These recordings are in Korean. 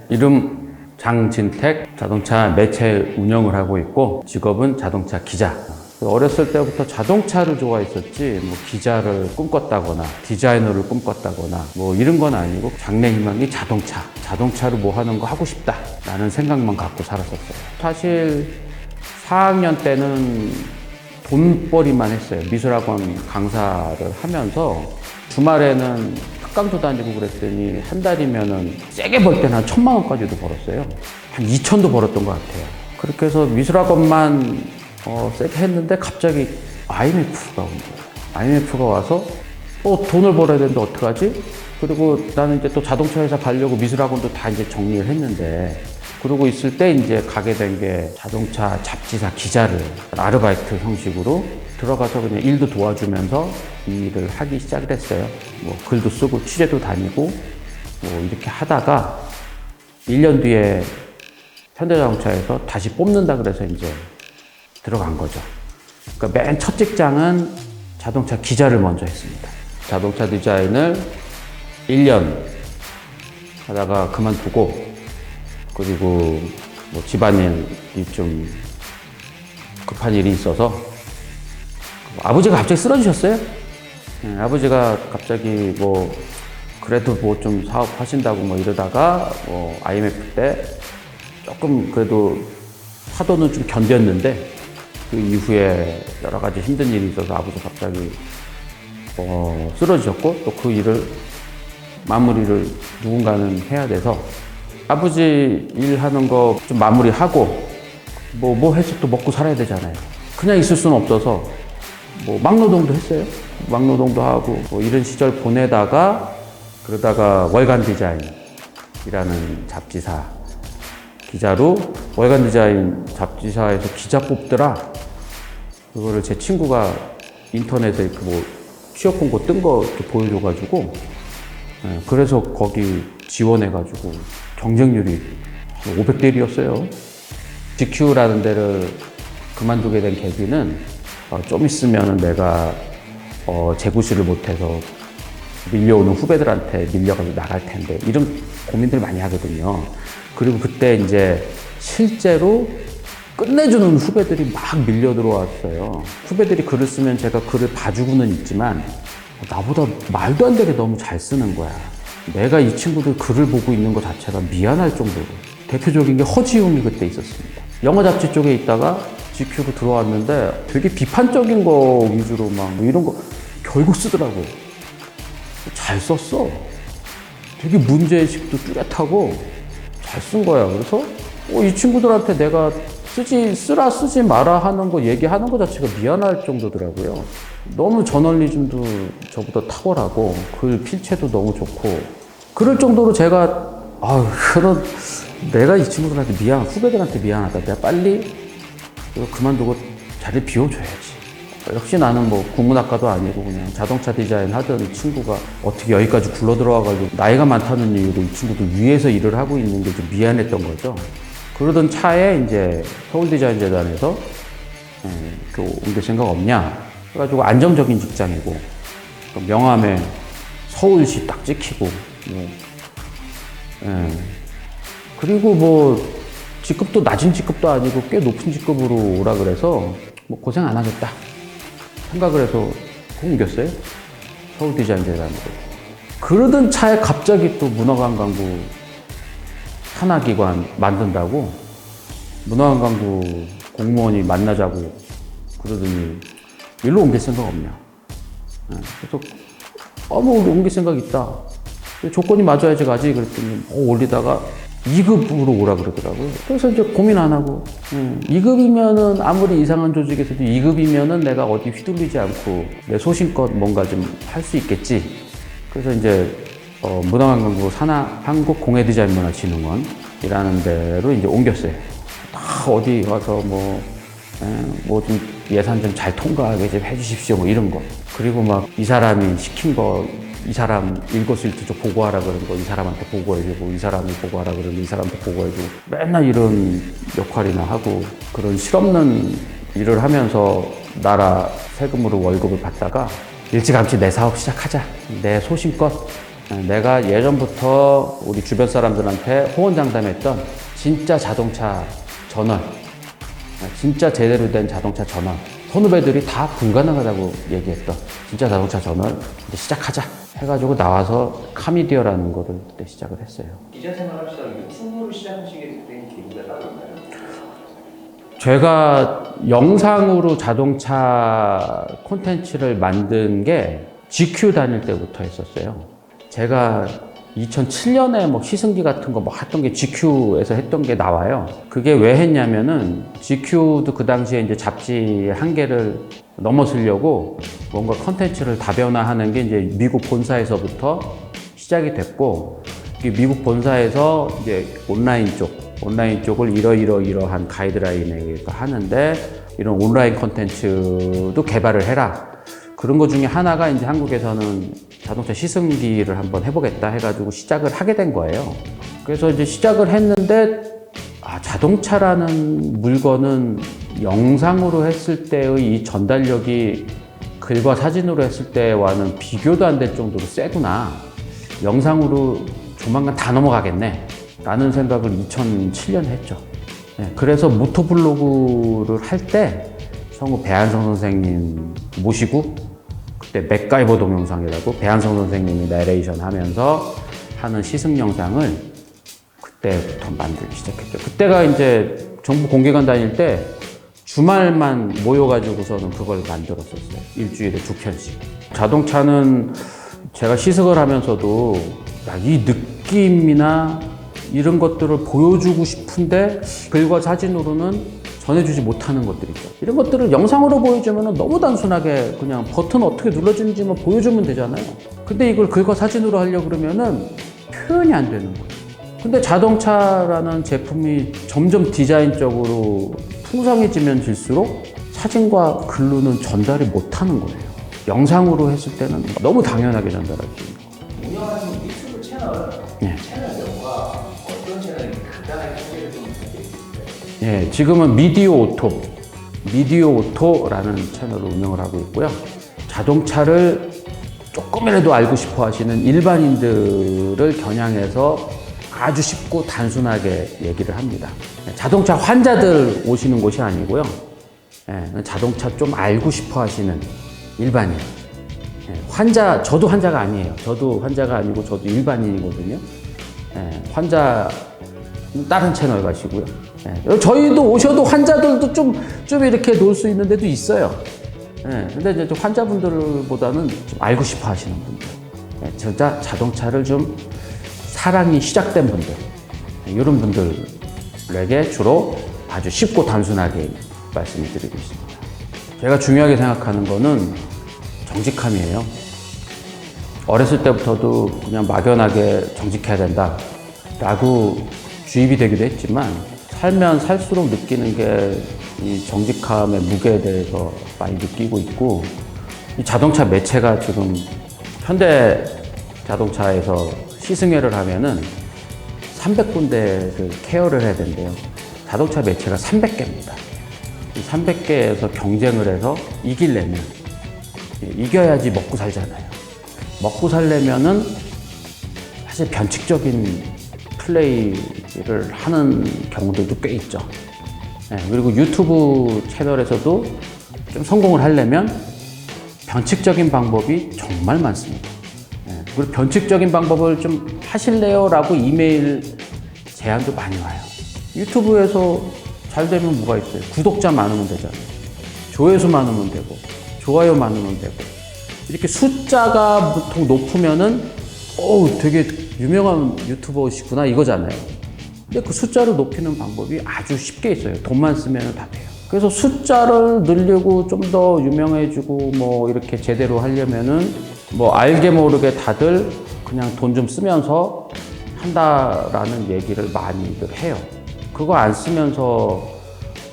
이름 장진택, 자동차 매체 운영을 하고 있고 직업은 자동차 기자. 어렸을 때부터 자동차를 좋아했었지 뭐 기자를 꿈꿨다거나 디자이너를 꿈꿨다거나 뭐 이런 건 아니고 장래 희망이 자동차로 뭐 하는 거 하고 싶다 라는 생각만 갖고 살았었어요. 사실 4학년 때는 돈벌이만 했어요. 미술학원 강사를 하면서 주말에는 특강도 다니고 그랬더니 한 달이면은 세게 벌 때는 한 1,000만 원까지도 벌었어요. 한 2천도 벌었던 것 같아요. 그렇게 해서 미술학원만 세게 했는데 갑자기 IMF가 온 거예요. IMF가 와서 돈을 벌어야 되는데 어떡하지? 그리고 나는 이제 또 자동차 회사 가려고 미술학원도 다 이제 정리를 했는데 그러고 있을 때 이제 가게 된 게 자동차 잡지사 기자를 아르바이트 형식으로 들어가서 그냥 일도 도와주면서 이 일을 하기 시작을 했어요. 뭐 글도 쓰고 취재도 다니고 뭐 이렇게 하다가 1년 뒤에 현대자동차에서 다시 뽑는다 그래서 이제 들어간 거죠. 그러니까 맨 첫 직장은 자동차 기자를 먼저 했습니다. 자동차 디자인을 1년 하다가 그만두고 그리고 뭐 집안일이 좀 급한 일이 있어서 아버지가 갑자기 쓰러지셨어요. 아버지가 갑자기 뭐 그래도 뭐 좀 사업 하신다고 뭐 이러다가 뭐 IMF 때 조금 그래도 파도는 좀 견뎠는데 그 이후에 여러 가지 힘든 일이 있어서 아버지 갑자기 쓰러지셨고 또 그 일을 마무리를 누군가는 해야 돼서 아버지 일하는 거 좀 마무리하고 뭐 해서 또 먹고 살아야 되잖아요. 그냥 있을 수는 없어서 뭐 막노동도 했어요. 막노동도 하고 뭐 이런 시절 보내다가 그러다가 월간 디자인이라는 잡지사 기자로 월간 디자인 잡지사에서 기자 뽑더라. 그거를 제 친구가 인터넷에 그 뭐 취업 공고 뜬 거 보여줘가지고 그래서 거기 지원해가지고 경쟁률이 500대 1이었어요. GQ라는 데를 그만두게 된 계기는 좀 있으면 내가 재구시를 못해서 밀려오는 후배들한테 밀려가지고 나갈 텐데 이런 고민들 많이 하거든요. 그리고 그때 이제 실제로 끝내주는 후배들이 막 밀려 들어왔어요. 후배들이 글을 쓰면 제가 글을 봐주고는 있지만 나보다 말도 안 되게 너무 잘 쓰는 거야. 내가 이 친구들 글을 보고 있는 것 자체가 미안할 정도로. 대표적인 게 허지웅이 그때 있었습니다. 영어 잡지 쪽에 있다가 GQ로 들어왔는데 되게 비판적인 거 위주로 막 뭐 이런 거 결국 쓰더라고. 잘 썼어. 되게 문제의식도 뚜렷하고 잘 쓴 거야. 그래서 이 친구들한테 내가 쓰지 마라 하는 거 얘기하는 거 자체가 미안할 정도더라고요. 너무 저널리즘도 저보다 탁월하고 글 필체도 너무 좋고 그럴 정도로 제가 내가 이 친구들한테 후배들한테 미안하다. 내가 빨리 이거 그만두고 자리를 비워줘야지. 역시 나는 뭐 국문학과도 아니고 그냥 자동차 디자인 하던 친구가 어떻게 여기까지 굴러 들어와가지고 나이가 많다는 이유로 이 친구들 위에서 일을 하고 있는 게 좀 미안했던 거죠. 그러던 차에 이제 서울디자인재단에서 옮길 생각 없냐? 그래가지고 안정적인 직장이고 명함에 서울시 딱 찍히고 그리고 뭐 직급도 낮은 직급도 아니고 꽤 높은 직급으로 오라 그래서 뭐 고생 안 하겠다 생각을 해서 옮겼어요. 서울디자인재단으로. 그러던 차에 갑자기 또 문화관광부 산하기관 만든다고 문화관광부 공무원이 만나자고 그러더니 일로 옮길 생각 없냐. 그래서 뭐 옮길 생각 있다. 조건이 맞아야지 가지 그랬더니 올리다가 2급으로 오라 그러더라고요. 그래서 이제 고민 안 하고 2급이면은 아무리 이상한 조직에서도 2급이면은 내가 어디 휘둘리지 않고 내 소신껏 뭔가 좀 할 수 있겠지. 그래서 이제 문화관광부 산하 한국공예디자인문화진흥원이라는 데로 이제 옮겼어요. 다 어디 가서 뭐 좀 예산 좀 잘 통과하게 좀 해주십시오 뭐 이런 거. 그리고 막 이 사람이 시킨 거 이 사람 일거수일투족 보고하라 그런 거 이 사람한테 보고해주고 이 사람이 보고하라 그러면 이 사람한테 보고해주고 맨날 이런 역할이나 하고 그런 실없는 일을 하면서 나라 세금으로 월급을 받다가 일찌감치 내 사업 시작하자. 내 소신껏 내가 예전부터 우리 주변 사람들한테 호언장담했던 진짜 자동차 전원, 진짜 제대로 된 자동차 전원, 선후배들이 다 불가능하다고 얘기했던 진짜 자동차 전원 이제 시작하자 해가지고 나와서 카미디어라는 거를 그때 시작을 했어요. 기자 생활하시다가 유튜브를 시작하시게 된 계기가 따로 있나요? 제가 영상으로 자동차 콘텐츠를 만든 게 GQ 다닐 때부터 했었어요. 제가 2007년에 뭐 시승기 같은 거 뭐 했던 게 GQ에서 했던 게 나와요. 그게 왜 했냐면은 GQ도 그 당시에 이제 잡지 한계를 넘어서려고 뭔가 컨텐츠를 다변화하는 게 이제 미국 본사에서부터 시작이 됐고, 미국 본사에서 이제 온라인 쪽을 이러한 가이드라인에 의해서 하는데 이런 온라인 컨텐츠도 개발을 해라. 그런 것 중에 하나가 이제 한국에서는 자동차 시승기를 한번 해보겠다 해가지고 시작을 하게 된 거예요. 그래서 이제 시작을 했는데, 자동차라는 물건은 영상으로 했을 때의 이 전달력이 글과 사진으로 했을 때와는 비교도 안 될 정도로 세구나. 영상으로 조만간 다 넘어가겠네. 라는 생각을 2007년에 했죠. 그래서 모토블로그를 할 때 성우 배한성 선생님 모시고, 그때 맥가이버 동영상이라고 배한성 선생님이 내레이션 하면서 하는 시승 영상을 그때부터 만들기 시작했죠. 그때가 이제 정부 공개관 다닐 때 주말만 모여가지고서는 그걸 만들었었어요. 일주일에 2편씩. 자동차는 제가 시승을 하면서도 이 느낌이나 이런 것들을 보여주고 싶은데 글과 사진으로는 전해주지 못하는 것들이죠. 이런 것들을 영상으로 보여주면 너무 단순하게 그냥 버튼 어떻게 눌러주는지만 보여주면 되잖아요. 근데 이걸 글과 사진으로 하려고 그러면은 표현이 안 되는 거예요. 근데 자동차라는 제품이 점점 디자인적으로 풍성해지면 질수록 사진과 글로는 전달이 못하는 거예요. 영상으로 했을 때는 너무 당연하게 전달할 수 있는 거예요. 운영하시는 유튜브 채널, 채널 명과 어떤 채널인지 간단하게 소개를 좀 부탁드리겠습니다. 예, 지금은 미디어 오토라는 채널을 운영을 하고 있고요. 자동차를 조금이라도 알고 싶어 하시는 일반인들을 겨냥해서 아주 쉽고 단순하게 얘기를 합니다. 자동차 환자들 오시는 곳이 아니고요. 자동차 좀 알고 싶어 하시는 일반인. 저도 환자가 아니에요. 저도 환자가 아니고 저도 일반인이거든요. 환자 다른 채널 가시고요. 저희도 오셔도 환자들도 좀 이렇게 놀 수 있는 데도 있어요. 근데 이제 좀 환자분들보다는 좀 알고 싶어 하시는 분들. 진짜 자동차를 좀 사랑이 시작된 분들. 이런 분들에게 주로 아주 쉽고 단순하게 말씀을 드리고 있습니다. 제가 중요하게 생각하는 거는 정직함이에요. 어렸을 때부터도 그냥 막연하게 정직해야 된다 라고 주입이 되기도 했지만, 살면 살수록 느끼는 게 이 정직함의 무게에 대해서 많이 느끼고 있고, 이 자동차 매체가 지금 현대 자동차에서 시승회를 하면은 300군데를 케어를 해야 된대요. 자동차 매체가 300개입니다. 이 300개에서 경쟁을 해서 이기려면, 이겨야지 먹고 살잖아요. 먹고 살려면은 사실 변칙적인 플레이를 하는 경우들도 꽤 있죠. 그리고 유튜브 채널에서도 좀 성공을 하려면 변칙적인 방법이 정말 많습니다. 그리고 변칙적인 방법을 좀 하실래요? 라고 이메일 제안도 많이 와요. 유튜브에서 잘 되면 뭐가 있어요? 구독자 많으면 되잖아요. 조회수 많으면 되고, 좋아요 많으면 되고. 이렇게 숫자가 보통 높으면은 되게 유명한 유튜버시구나 이거잖아요. 근데 그 숫자를 높이는 방법이 아주 쉽게 있어요. 돈만 쓰면 다 돼요. 그래서 숫자를 늘리고 좀 더 유명해지고 뭐 이렇게 제대로 하려면은 뭐 알게 모르게 다들 그냥 돈 좀 쓰면서 한다라는 얘기를 많이들 해요. 그거 안 쓰면서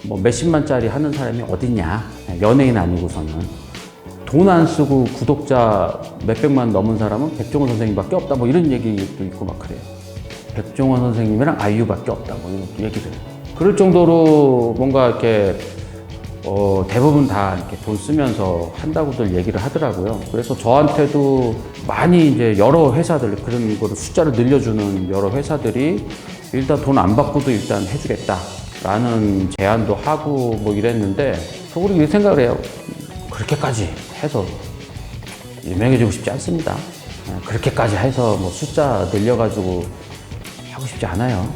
뭐 몇십만짜리 하는 사람이 어딨냐. 연예인 아니고서는. 돈 안 쓰고 구독자 몇백만 넘은 사람은 백종원 선생님밖에 없다. 뭐 이런 얘기도 있고 막 그래요. 백종원 선생님이랑 아이유밖에 없다. 뭐 이런 얘기들 해요. 그럴 정도로 뭔가 이렇게 대부분 다 이렇게 돈 쓰면서 한다고들 얘기를 하더라고요. 그래서 저한테도 많이 이제 여러 회사들, 그런 거를 숫자를 늘려주는 여러 회사들이 일단 돈 안 받고도 일단 해주겠다라는 제안도 하고 뭐 이랬는데, 속으로 이 생각을 해요. 그렇게까지 해서 유명해지고 싶지 않습니다. 그렇게까지 해서 뭐 숫자 늘려가지고 하고 싶지 않아요.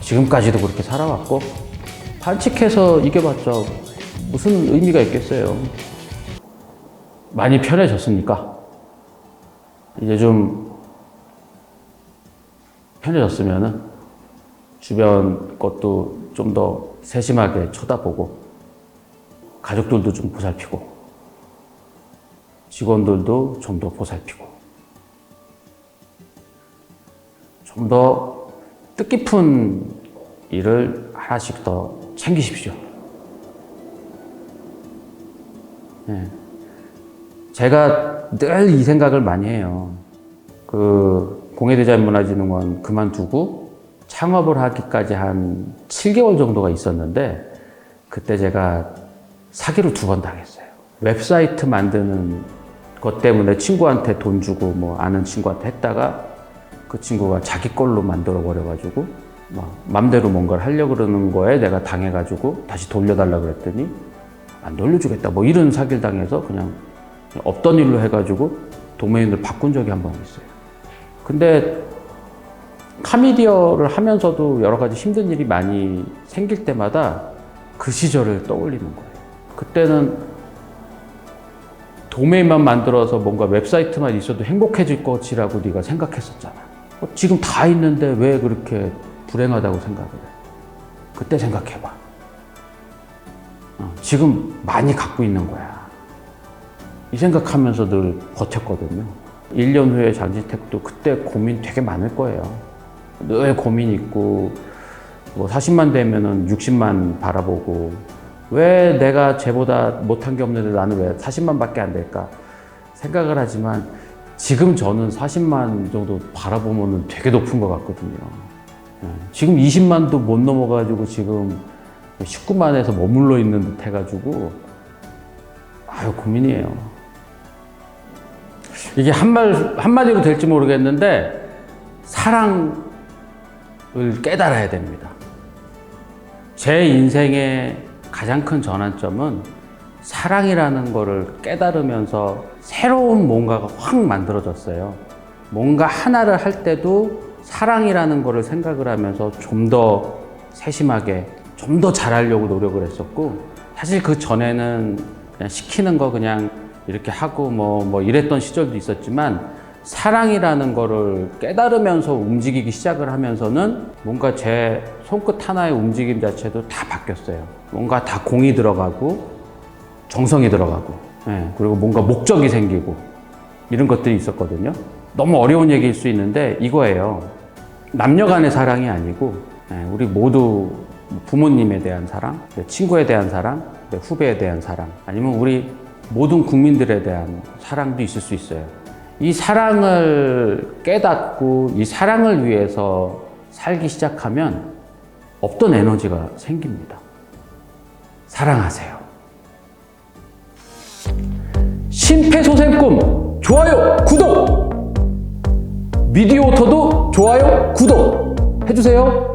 지금까지도 그렇게 살아왔고, 반칙해서 이겨봤자 무슨 의미가 있겠어요. 많이 편해졌습니까? 이제 좀 편해졌으면은 주변 것도 좀 더 세심하게 쳐다보고, 가족들도 좀 보살피고, 직원들도 좀 더 보살피고, 좀 더 뜻깊은 일을 하나씩 더 챙기십시오. 네. 제가 늘 이 생각을 많이 해요. 공예디자인문화진흥원 그만두고 창업을 하기까지 한 7개월 정도가 있었는데, 그때 제가 사기로 2번 당했어요. 웹사이트 만드는 것 때문에 친구한테 돈 주고 뭐 아는 친구한테 했다가 그 친구가 자기 걸로 만들어 버려가지고 막 맘대로 뭔가를 하려고 그러는 거에 내가 당해가지고 다시 돌려달라고 그랬더니 안 돌려주겠다 뭐 이런 사기를 당해서 그냥 없던 일로 해가지고 도메인을 바꾼 적이 한 번 있어요. 근데 카미디어를 하면서도 여러 가지 힘든 일이 많이 생길 때마다 그 시절을 떠올리는 거예요. 그때는 도메인만 만들어서 뭔가 웹사이트만 있어도 행복해질 것이라고 네가 생각했었잖아. 지금 다 있는데 왜 그렇게 불행하다고 생각을 해? 그때 생각해봐. 지금 많이 갖고 있는 거야. 이 생각하면서 늘 버텼거든요. 1년 후에 장진택도 그때 고민 되게 많을 거예요. 늘 고민 있고, 뭐 40만 되면은 60만 바라보고, 왜 내가 쟤보다 못한 게 없는데 나는 왜 40만 밖에 안 될까 생각을 하지만, 지금 저는 40만 정도 바라보면 되게 높은 것 같거든요. 지금 20만도 못 넘어가지고 지금 19만에서 머물러 있는 듯 해가지고 고민이에요. 이게 한마디로 될지 모르겠는데, 사랑을 깨달아야 됩니다. 제 인생의 가장 큰 전환점은 사랑이라는 거를 깨달으면서 새로운 뭔가가 확 만들어졌어요. 뭔가 하나를 할 때도 사랑이라는 거를 생각을 하면서 좀 더 세심하게, 좀 더 잘하려고 노력을 했었고, 사실 그 전에는 그냥 시키는 거 그냥 이렇게 하고 뭐 이랬던 시절도 있었지만, 사랑이라는 거를 깨달으면서 움직이기 시작을 하면서는 뭔가 제 손끝 하나의 움직임 자체도 다 바뀌었어요. 뭔가 다 공이 들어가고 정성이 들어가고, 그리고 뭔가 목적이 생기고 이런 것들이 있었거든요. 너무 어려운 얘기일 수 있는데 이거예요. 남녀 간의 사랑이 아니고 우리 모두 부모님에 대한 사랑, 친구에 대한 사랑, 후배에 대한 사랑, 아니면 우리 모든 국민들에 대한 사랑도 있을 수 있어요. 이 사랑을 깨닫고 이 사랑을 위해서 살기 시작하면 없던 에너지가 생깁니다. 사랑하세요. 심폐소생꿈 좋아요, 구독! 미디오토도 좋아요, 구독 해주세요.